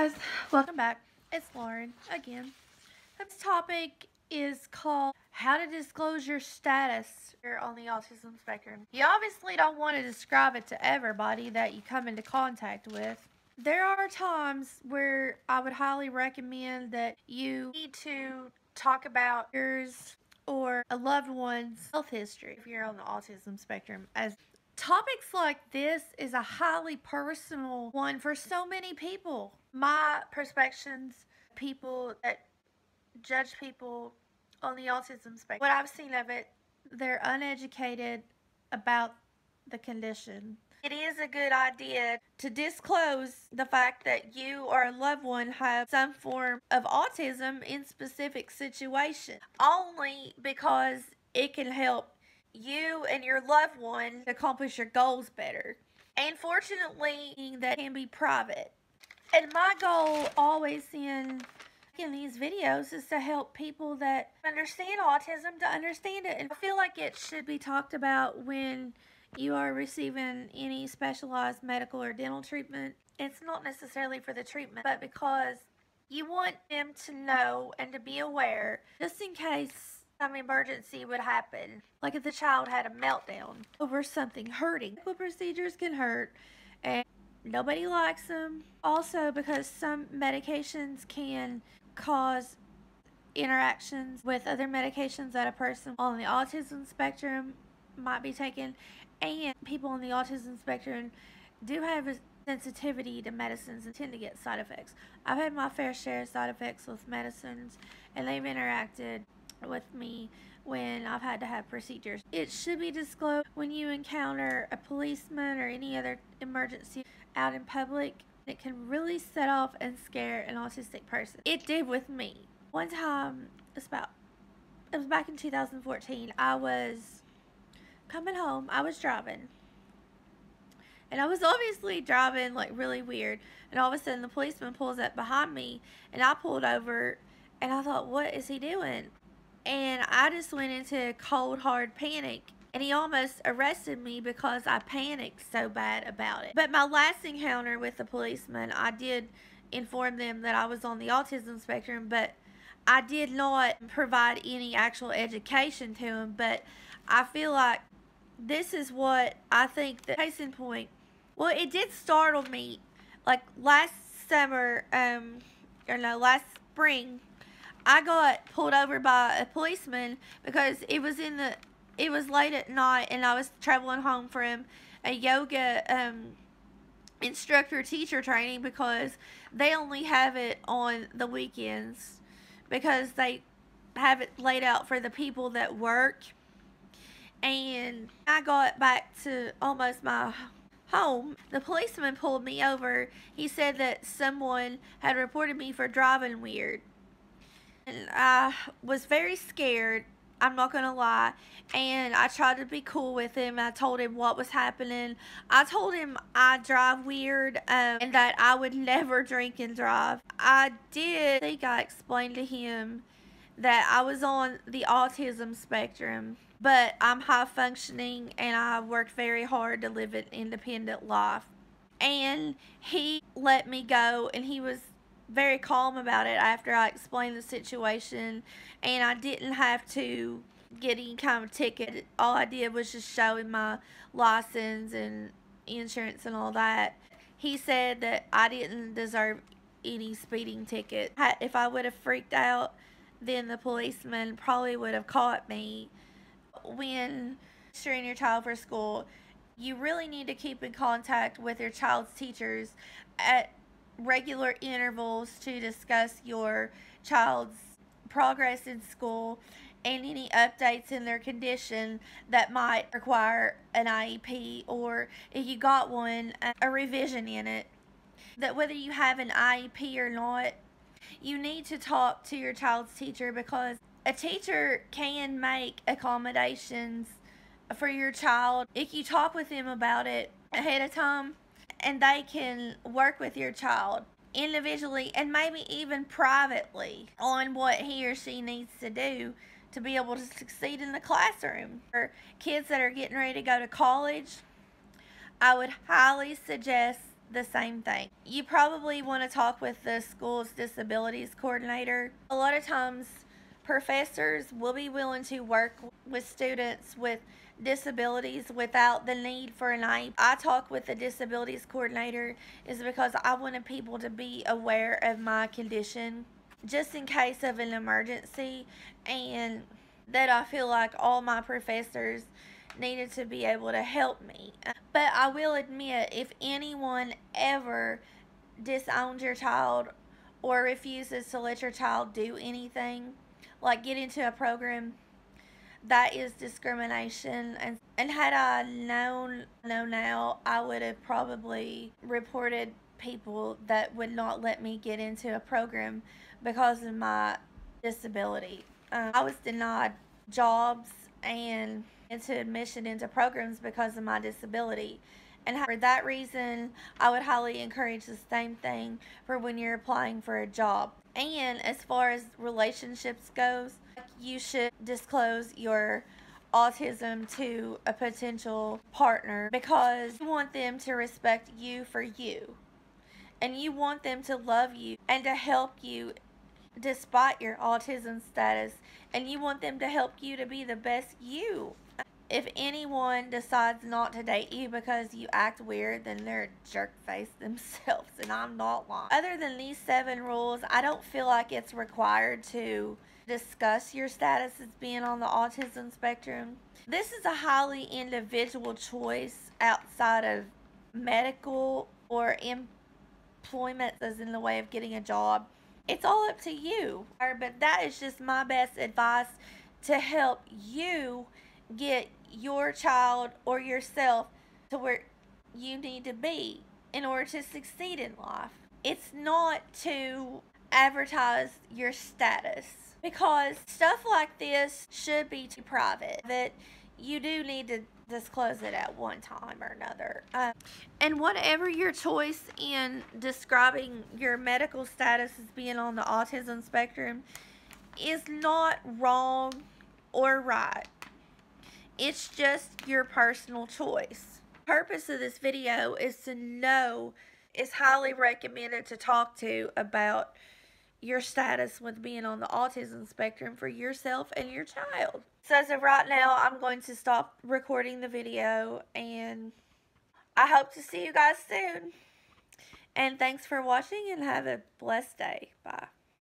guys, welcome back. It's Lauren again. This topic is called how to disclose your status on the autism spectrum. You obviously don't want to describe it to everybody that you come into contact with. There are times where I would highly recommend that you need to talk about yours or a loved one's health history if you're on the autism spectrum, as topics like this is a highly personal one for so many people. My perspectives, people that judge people on the autism spectrum, what I've seen of it, they're uneducated about the condition. It is a good idea to disclose the fact that you or a loved one have some form of autism in specific situation, only because it can help you and your loved one accomplish your goals better. And fortunately, that can be private. And my goal always in these videos is to help people that understand autism to understand it. And I feel like it should be talked about when you are receiving any specialized medical or dental treatment. It's not necessarily for the treatment, but because you want them to know and to be aware, just in case some emergency would happen, like if the child had a meltdown over something hurting. Medical procedures can hurt and nobody likes them. Also, because some medications can cause interactions with other medications that a person on the autism spectrum might be taking, and people on the autism spectrum do have a sensitivity to medicines and tend to get side effects. I've had my fair share of side effects with medicines, and they've interacted with me when I've had to have procedures. It should be disclosed when you encounter a policeman or any other emergency out in public. It can really set off and scare an autistic person. It did with me. One time, it was back in 2014, I was coming home, I was driving. And I was obviously driving like really weird. And all of a sudden the policeman pulls up behind me and I pulled over and I thought, what is he doing? And I just went into cold, hard panic. And he almost arrested me because I panicked so bad about it. But my last encounter with the policeman, I did inform them that I was on the autism spectrum, but I did not provide any actual education to him. But I feel like this is what I think that, case in point, well, it did startle me. Like last spring, I got pulled over by a policeman because it was late at night and I was traveling home from a yoga instructor teacher training, because they only have it on the weekends because they have it laid out for the people that work. And I got back to almost my home. The policeman pulled me over. He said that someone had reported me for driving weird. And I was very scared, I'm not going to lie. And I tried to be cool with him. I told him what was happening. I told him I drive weird and that I would never drink and drive. I think I explained to him that I was on the autism spectrum, but I'm high functioning and I worked very hard to live an independent life. And he let me go, and he was very calm about it after I explained the situation, and I didn't have to get any kind of ticket. All I did was just show him my license and insurance and all that. He said that I didn't deserve any speeding ticket. If I would have freaked out, then the policeman probably would have caught me. When registering your child for school, you really need to keep in contact with your child's teachers at regular intervals to discuss your child's progress in school and any updates in their condition that might require an IEP, or if you got one, a revision in it. That whether you have an IEP or not, you need to talk to your child's teacher, because a teacher can make accommodations for your child if you talk with them about it ahead of time, and they can work with your child individually and maybe even privately on what he or she needs to do to be able to succeed in the classroom. For kids that are getting ready to go to college, I would highly suggest the same thing. You probably want to talk with the school's disabilities coordinator. A lot of times, professors will be willing to work with students with disabilities without the need for an aid. I talk with the disabilities coordinator is because I wanted people to be aware of my condition just in case of an emergency, and that I feel like all my professors needed to be able to help me. But I will admit, if anyone ever disowns your child or refuses to let your child do anything, like get into a program, that is discrimination. And had I know now, I would have probably reported people that would not let me get into a program because of my disability. I was denied jobs and into admission into programs because of my disability. And for that reason, I would highly encourage the same thing for when you're applying for a job. And as far as relationships goes, you should disclose your autism to a potential partner because you want them to respect you for you. And you want them to love you and to help you despite your autism status. And you want them to help you to be the best you. If anyone decides not to date you because you act weird, then they're a jerk face themselves, and I'm not lying. Other than these 7 rules, I don't feel like it's required to discuss your status as being on the autism spectrum. This is a highly individual choice outside of medical or employment, as in the way of getting a job. It's all up to you. But that is just my best advice to help you get your child or yourself to where you need to be in order to succeed in life. It's not to advertise your status because stuff like this should be too private, that you do need to disclose it at one time or another. And whatever your choice in describing your medical status as being on the autism spectrum is not wrong or right. It's just your personal choice. The purpose of this video is to know it's highly recommended to talk to about your status with being on the autism spectrum for yourself and your child. So as of right now, I'm going to stop recording the video, and I hope to see you guys soon. And thanks for watching, and have a blessed day. Bye.